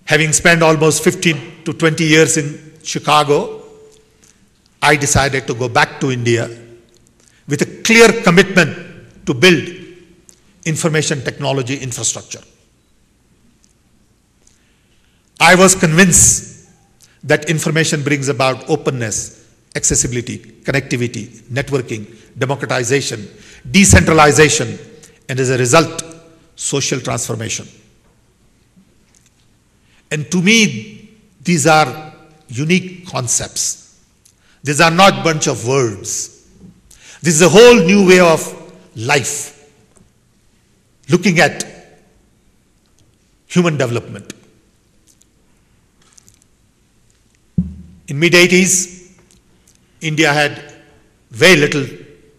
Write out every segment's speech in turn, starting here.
Having spent almost 15 to 20 years in Chicago, I decided to go back to India with a clear commitment to build information technology infrastructure. I was convinced that information brings about openness, accessibility, connectivity, networking, democratization, decentralization, and as a result, social transformation. And to me, these are unique concepts. These are not a bunch of words. This is a whole new way of life, looking at human development. In mid-80s, India had very little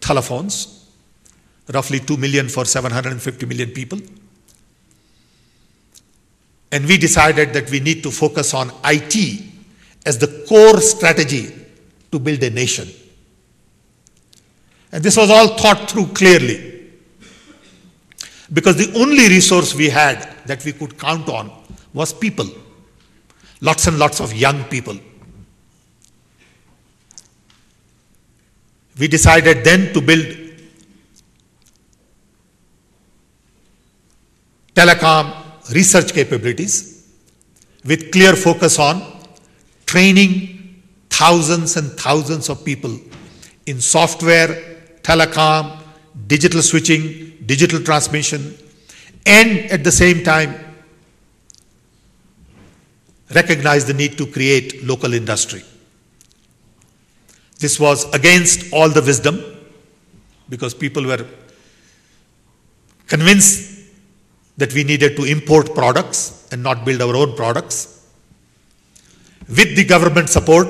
telephones, roughly 2 million for 750 million people. And we decided that we need to focus on IT as the core strategy to build a nation. And this was all thought through clearly, because the only resource we had that we could count on was people, lots and lots of young people. We decided then to build telecom research capabilities with clear focus on training thousands and thousands of people in software, telecom, digital switching, digital transmission, and at the same time recognize the need to create local industry. This was against all the wisdom, because people were convinced that we needed to import products and not build our own products. With the government support,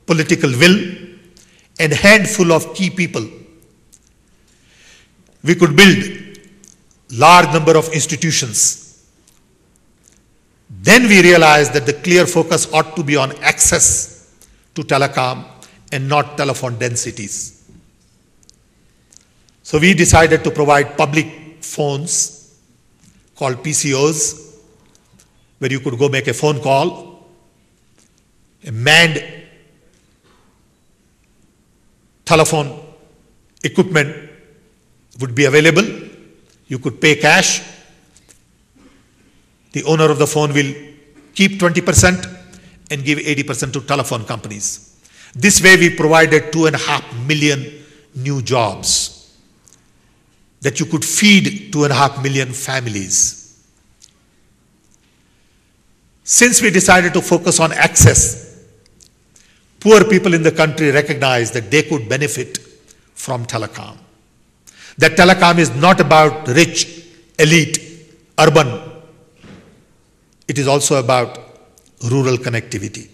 political will, and a handful of key people, we could build large number of institutions. Then we realized that the clear focus ought to be on access to telecom and not telephone densities. So we decided to provide public phones called PCOs, where you could go make a phone call. A manned telephone equipment would be available. You could pay cash. The owner of the phone will keep 20% and give 80% to telephone companies. This way we provided 2.5 million new jobs that you could feed 2.5 million families. Since we decided to focus on access, poor people in the country recognized that they could benefit from telecom. That telecom is not about rich, elite, urban. It is also about rural connectivity.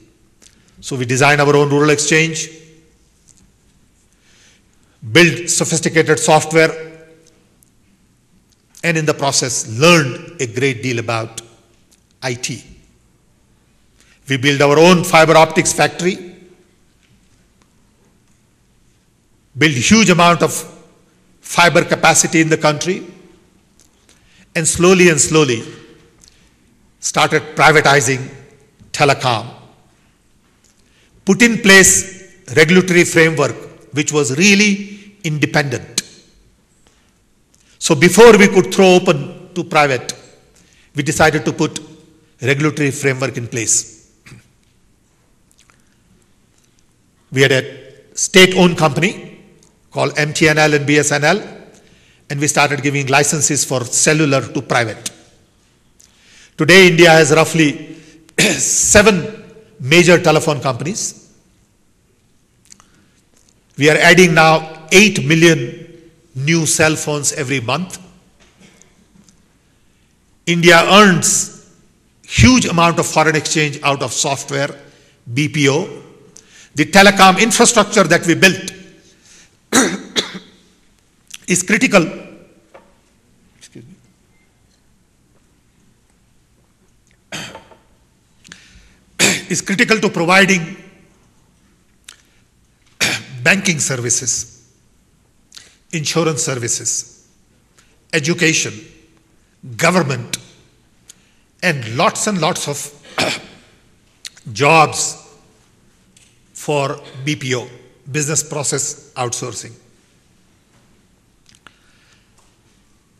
So we designed our own rural exchange, built sophisticated software, and in the process learned a great deal about IT. We built our own fiber optics factory, built huge amount of fiber capacity in the country, and slowly started privatizing telecom. Put in place regulatory framework which was really independent. So before we could throw open to private, we decided to put regulatory framework in place. We had a state-owned company called MTNL and BSNL, and we started giving licenses for cellular to private. Today, India has roughly 7 major telephone companies. We are adding now 8 million new cell phones every month. India earns huge amount of foreign exchange out of software, BPO. The telecom infrastructure that we built is critical. Excuse me. Is critical to providing banking services, insurance services, education, government, and lots of jobs for BPO, business process outsourcing.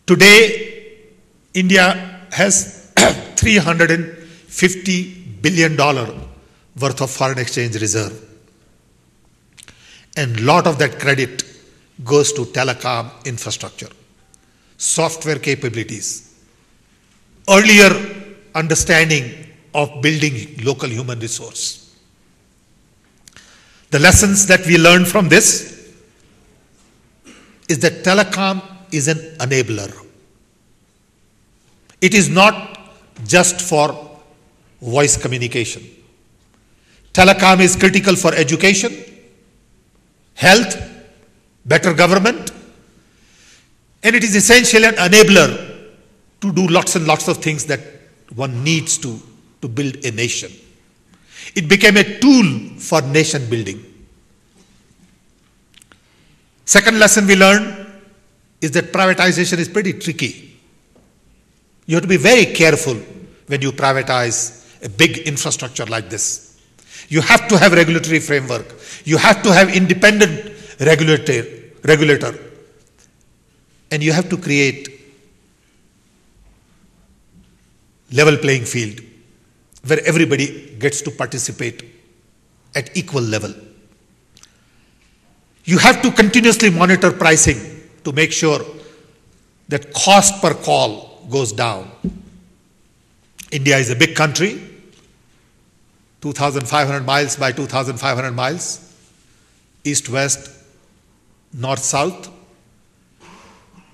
Today, India has $350 billion worth of foreign exchange reserve. And a lot of that credit goes to telecom infrastructure, software capabilities, earlier understanding of building local human resource. The lessons that we learned from this is that telecom is an enabler. It is not just for voice communication. Telecom is critical for education, health, better government, and it is essentially an enabler to do lots and lots of things that one needs to build a nation. It became a tool for nation building. Second lesson we learned is that privatization is pretty tricky. You have to be very careful when you privatize a big infrastructure like this. You have to have regulatory framework. You have to have independent regulator. And you have to create level playing field where everybody gets to participate at equal level. You have to continuously monitor pricing to make sure that cost per call goes down. India is a big country, 2,500 miles by 2,500 miles, east-west, north-south,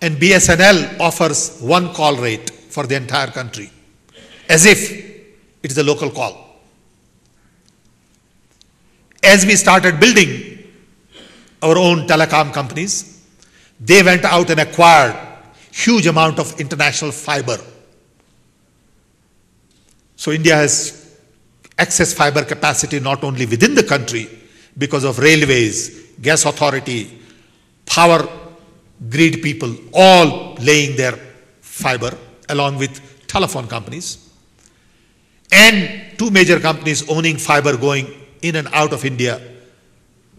and BSNL offers one call rate for the entire country, as if it is a local call. As we started building our own telecom companies, they went out and acquired huge amount of international fiber. So India has excess fiber capacity not only within the country because of railways, gas authority, power grid people all laying their fiber along with telephone companies, and two major companies owning fiber going in and out of India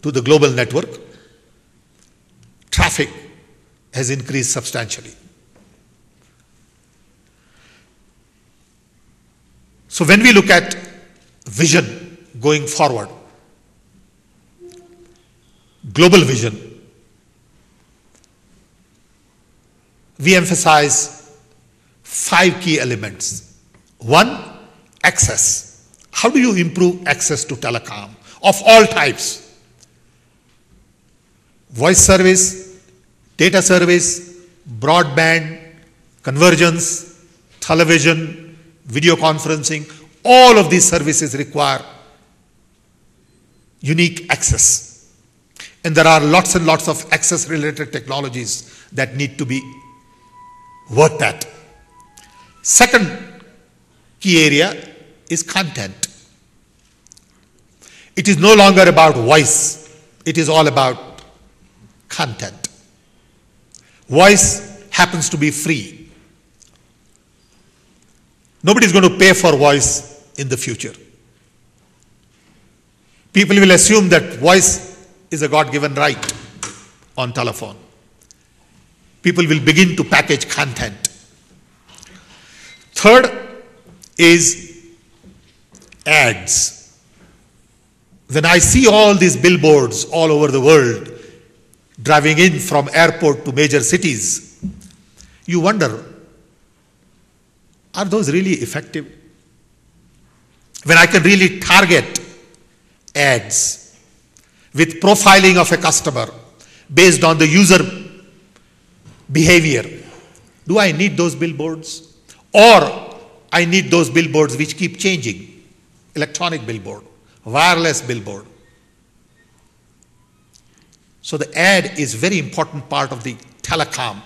to the global network. Traffic has increased substantially. So when we look at vision going forward, global vision, we emphasize 5 key elements. 1, access. How do you improve access to telecom of all types? Voice service, data service, broadband, convergence, television, video conferencing, all of these services require unique access. And there are lots and lots of access-related technologies that need to be worked at. Second key area is content. It is no longer about voice. It is all about content. Voice happens to be free. Nobody is going to pay for voice in the future. People will assume that voice is a God-given right on telephone. People will begin to package content. Third is ads. When I see all these billboards all over the world driving in from airport to major cities, you wonder, are those really effective? When I can really target ads with profiling of a customer based on the user behavior, do I need those billboards? Or I need those billboards which keep changing, electronic billboard, wireless billboard. So the ad is very important part of the telecom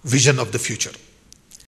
vision of the future.